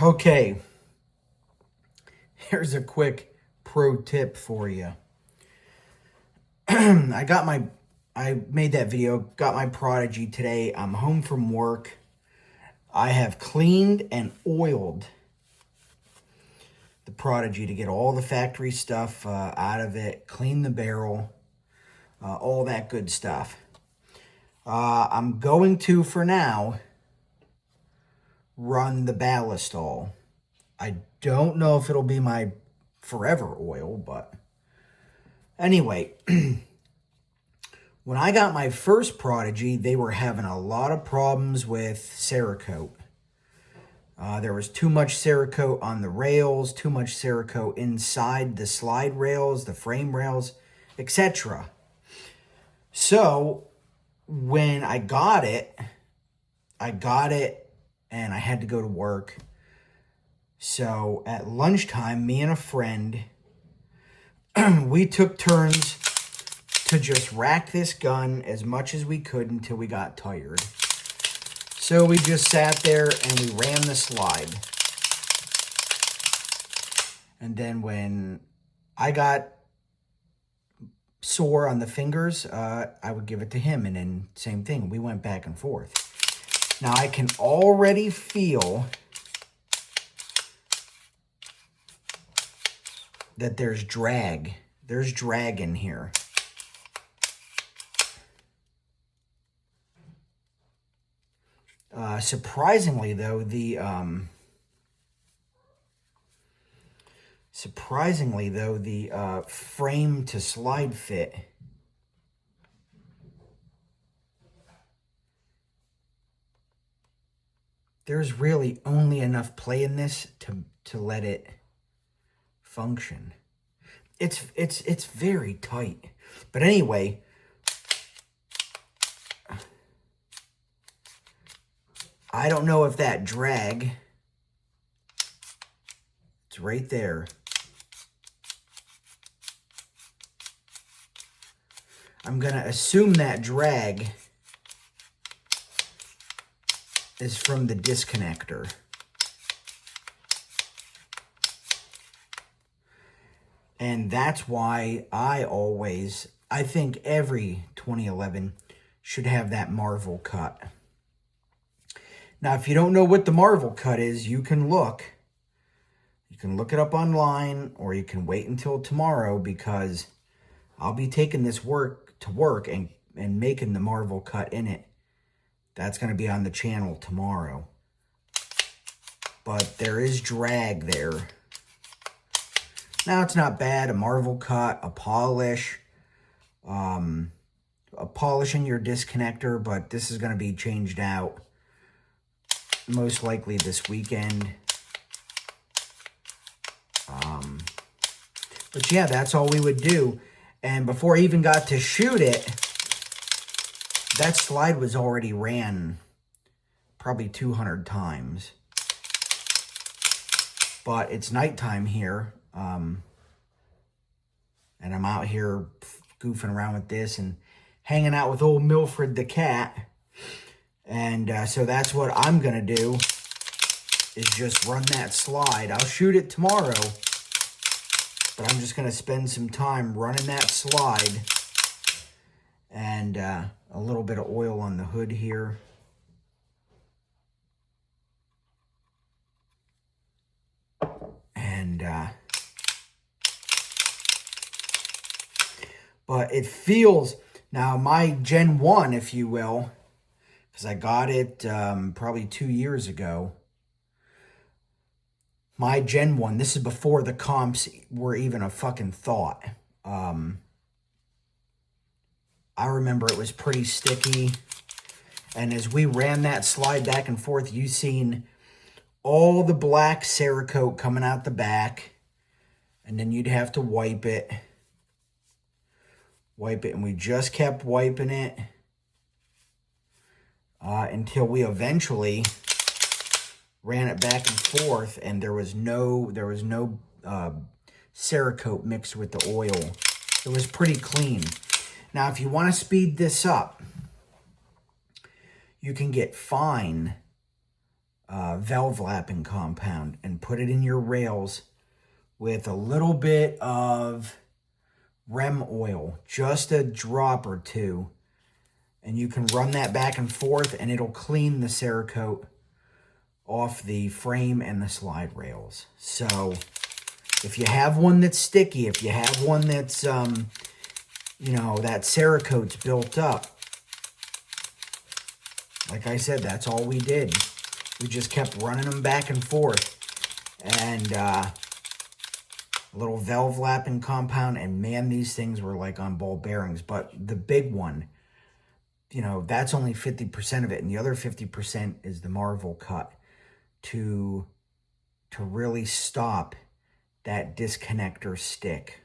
Okay, here's a quick pro tip for you. I made that video, got my Prodigy today. I'm home from work. I have cleaned and oiled the Prodigy to get all the factory stuff out of it, clean the barrel, all that good stuff. I'm going to, for now, run the ballast all. I don't know if it'll be my forever oil, but anyway, when I got my first Prodigy, they were having a lot of problems with Cerakote. There was too much Cerakote on the rails, too much Cerakote inside the slide rails, the frame rails, etc. So when I got it and I had to go to work. So at lunchtime, me and a friend, we took turns to just rack this gun as much as we could until we got tired. So we just sat there and we ran the slide. And then when I got sore on the fingers, I would give it to him, and then same thing. We went back and forth. Now I can already feel that there's drag. There's drag in here. Surprisingly though, the frame to slide fit there's really only enough play in this to let it function. It's very tight. But anyway, I don't know if that drag, it's right there. I'm going to assume that drag is from the disconnector. And that's why I think every 2011 should have that Marvel cut. Now, if you don't know what the Marvel cut is, you can look. You can look it up online, or you can wait until tomorrow, because I'll be taking this to work and making the Marvel cut in it. That's going to be on the channel tomorrow. But there is drag there. Now, it's not bad. A Marvel cut, a polish, polishing your disconnector, but this is going to be changed out most likely this weekend. But yeah, that's all we would do. And before I even got to shoot it, that slide was already ran probably 200 times. But it's nighttime here. And I'm out here goofing around with this and hanging out with old Milfred the cat. And so that's what I'm going to do, is just run that slide. I'll shoot it tomorrow, but I'm just going to spend some time running that slide. And a little bit of oil on the hood here. And but it feels, now my Gen 1, if you will, because I got it probably 2 years ago. My Gen 1, this is before the comps were even a fucking thought. I remember it was pretty sticky. And as we ran that slide back and forth, you seen all the black Cerakote coming out the back. And then you'd have to wipe it. And we just kept wiping it until we eventually ran it back and forth, and there was no Cerakote mixed with the oil. It was pretty clean. Now, if you want to speed this up, you can get fine valve lapping compound and put it in your rails with a little bit of REM oil, just a drop or two, and you can run that back and forth and it'll clean the Cerakote off the frame and the slide rails. So if you have one that's sticky, if you have one that's, you know, that Cerakote's built up, like I said, that's all we did. We just kept running them back and forth. And a little valve lapping compound, and man, these things were like on ball bearings. But the big one, you know, that's only 50% of it. And the other 50% is the Marvel cut to really stop that disconnector stick.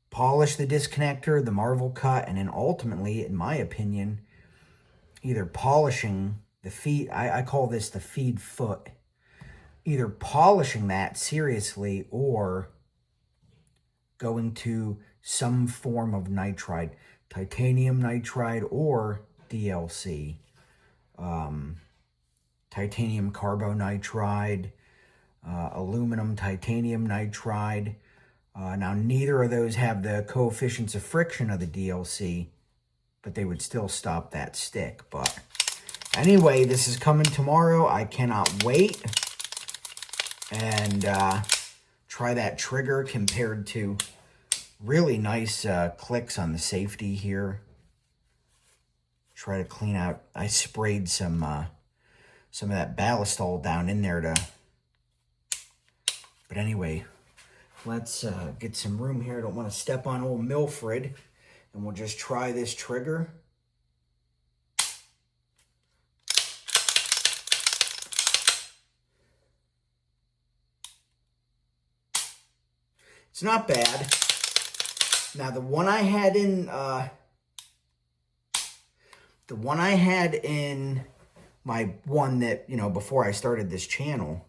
Polish the disconnector, the Marvel cut, and then ultimately, in my opinion, either polishing the feed, I call this the feed foot, either polishing that seriously or going to some form of nitride, titanium nitride or DLC, titanium carbonitride, aluminum titanium nitride. Now, neither of those have the coefficients of friction of the DLC, but they would still stop that stick. But anyway, this is coming tomorrow. I cannot wait. And try that trigger compared to really nice clicks on the safety here. Try to clean out. I sprayed some of that ballistol down in there to... But anyway, let's get some room here. I don't want to step on old Milfred. And we'll just try this trigger. It's not bad. Now the one I had in my one that, you know, before I started this channel,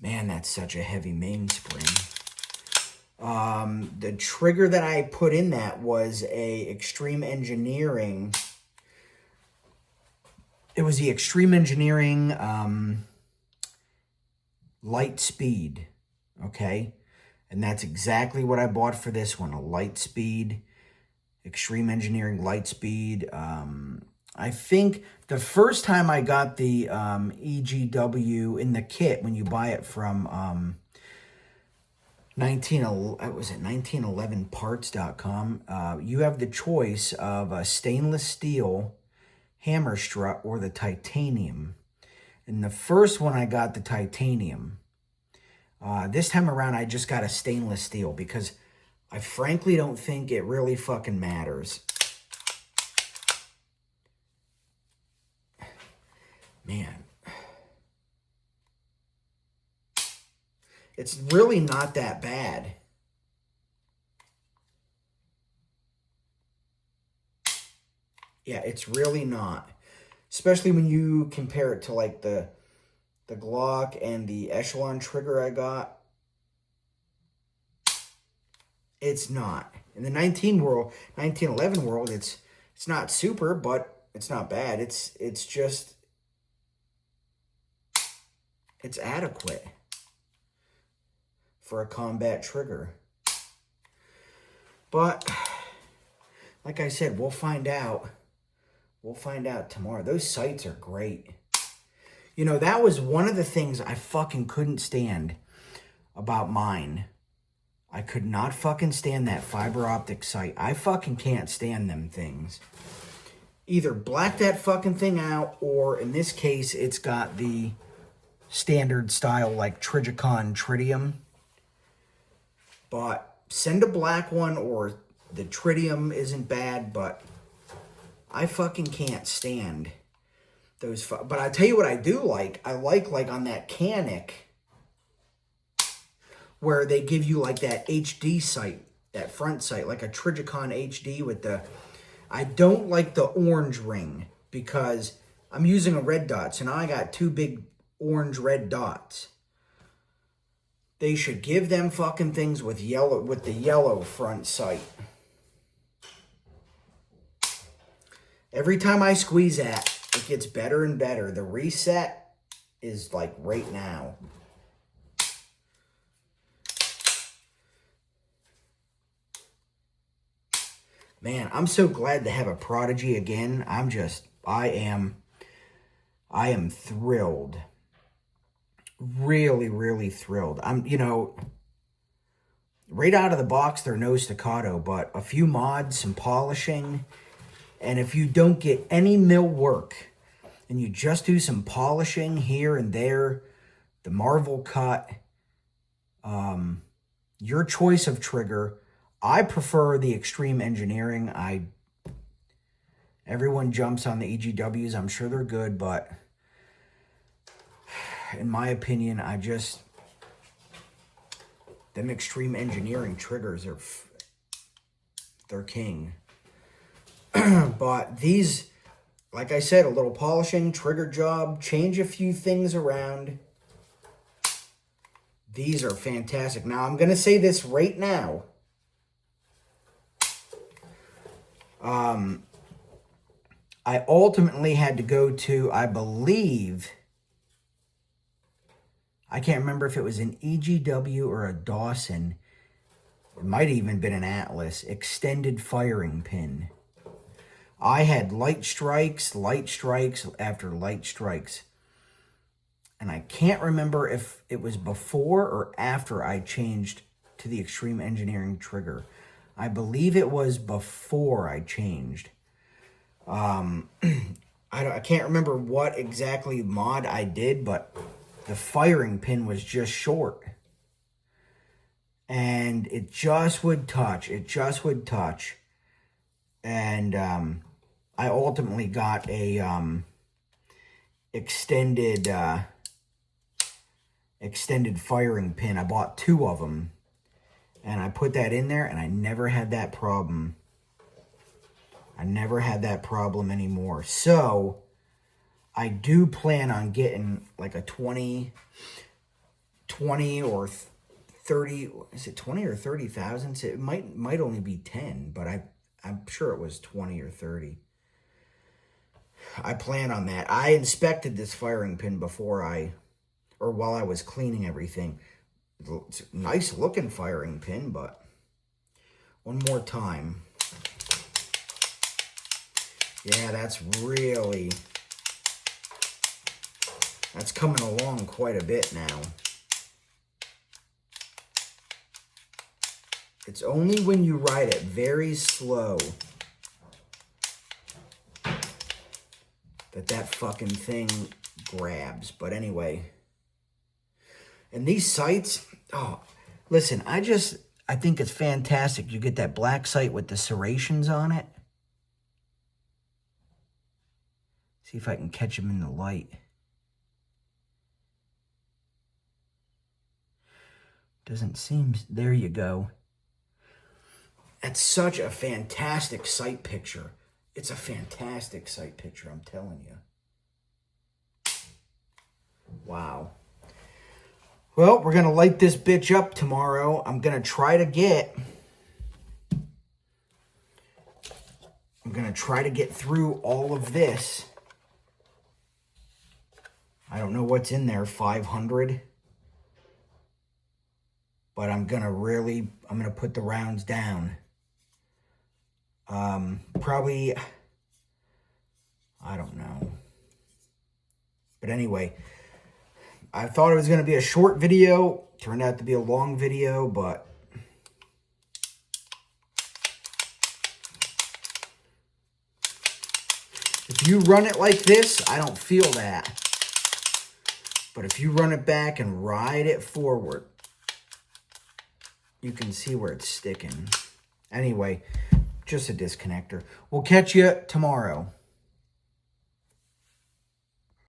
man, that's such a heavy mainspring. The trigger that I put in that was a Extreme Engineering. It was the Extreme Engineering Light Speed, okay? And that's exactly what I bought for this one, a Light Speed, Extreme Engineering Light Speed. I think the first time I got the EGW in the kit, when you buy it from 1911parts.com, you have the choice of a stainless steel hammer strut or the titanium. And the first one I got the titanium. This time around I just got a stainless steel because I frankly don't think it really fucking matters. Man. It's really not that bad. Yeah, it's really not. Especially when you compare it to like the Glock and the Echelon trigger I got. It's not. In the 1911 world, it's not super, but it's not bad. It's just, it's adequate for a combat trigger. But like I said, we'll find out. We'll find out tomorrow. Those sights are great. You know, that was one of the things I fucking couldn't stand about mine. I could not fucking stand that fiber optic sight. I fucking can't stand them things. Either black that fucking thing out, or in this case, it's got the standard style like Trigicon Tritium. But send a black one, or the Tritium isn't bad, but I fucking can't stand those. But I tell you what I do like. I like on that Canic, where they give you like that HD sight, that front sight, like a Trigicon HD with the... I don't like the orange ring because I'm using a red dot. So now I got two big orange red dots. They should give them fucking things with yellow, with the yellow front sight. Every time I squeeze that, It gets better and better. The reset is like right now. Man, I'm so glad to have a Prodigy again. I am thrilled. Really, really thrilled. Right out of the box, they're no staccato, but a few mods, some polishing, and if you don't get any mill work and you just do some polishing here and there, the Marvel cut, your choice of trigger. I prefer the extreme engineering. Everyone jumps on the EGWs. I'm sure they're good, but in my opinion, them extreme engineering triggers they're king. But these, like I said, a little polishing, trigger job, change a few things around. These are fantastic. Now, I'm going to say this right now. I ultimately had to go to, I believe, I can't remember if it was an EGW or a Dawson. It might have even been an Atlas. Extended firing pin. I had light strikes after light strikes. And I can't remember if it was before or after I changed to the extreme engineering trigger. I believe it was before I changed. I can't remember what exactly mod I did, but the firing pin was just short. And it just would touch. And I ultimately got a extended firing pin. I bought 2 of them. And I put that in there, and I never had that problem. I never had that problem anymore. So, I do plan on getting like a 20 or 30, is it 20 or 30,000? It might only be 10, but I'm sure it was 20 or 30. I plan on that. I inspected this firing pin while I was cleaning everything. It's a nice looking firing pin, but one more time. Yeah, that's coming along quite a bit now. It's only when you ride it very slow that fucking thing grabs. But anyway. And these sights, listen, I think it's fantastic. You get that black sight with the serrations on it. See if I can catch them in the light. Doesn't seem, there you go. That's such a fantastic sight picture. It's a fantastic sight picture, I'm telling you. Wow. Well, we're going to light this bitch up tomorrow. I'm going to try to get through all of this. I don't know what's in there, 500. But I'm going to put the rounds down. Probably, I don't know. But anyway, I thought it was going to be a short video. Turned out to be a long video, but if you run it like this, I don't feel that. But if you run it back and ride it forward, you can see where it's sticking. Anyway, just a disconnector. We'll catch you tomorrow.